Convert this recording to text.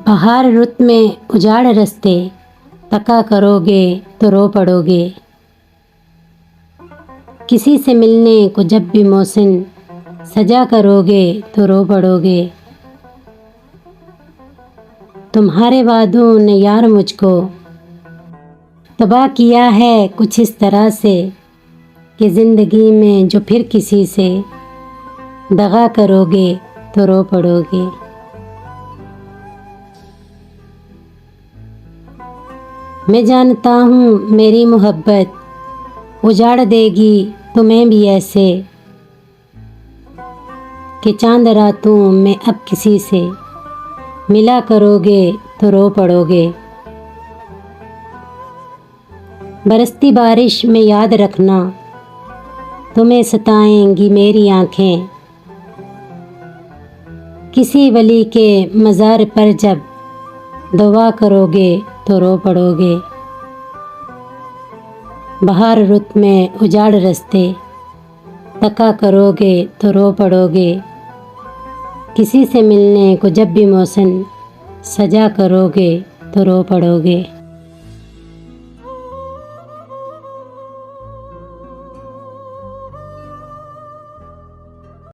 بہار رت میں اجاڑ رستے، تکا کرو گے تو رو پڑو گے۔ کسی سے ملنے کو جب بھی محسن سجا کرو گے تو رو پڑو گے۔ تمہارے وعدوں نے یار مجھ کو تباہ کیا ہے کچھ اس طرح سے کہ زندگی میں جو پھر کسی سے دغا کرو گے تو رو پڑو گے۔ میں جانتا ہوں میری محبت اجاڑ دے گی تمہیں بھی ایسے کہ چاند راتوں میں اب کسی سے ملا کرو گے تو رو پڑو گے۔ برستی بارش میں یاد رکھنا تمہیں ستائیں گی میری آنکھیں، کسی ولی کے مزار پر جب دعا کرو گے تو رو پڑو گے۔ بہار رت میں اجاڑ رستے، تکا کرو گے تو رو پڑو گے۔ کسی سے ملنے کو جب بھی محسن سجا کرو گے تو رو پڑو گے۔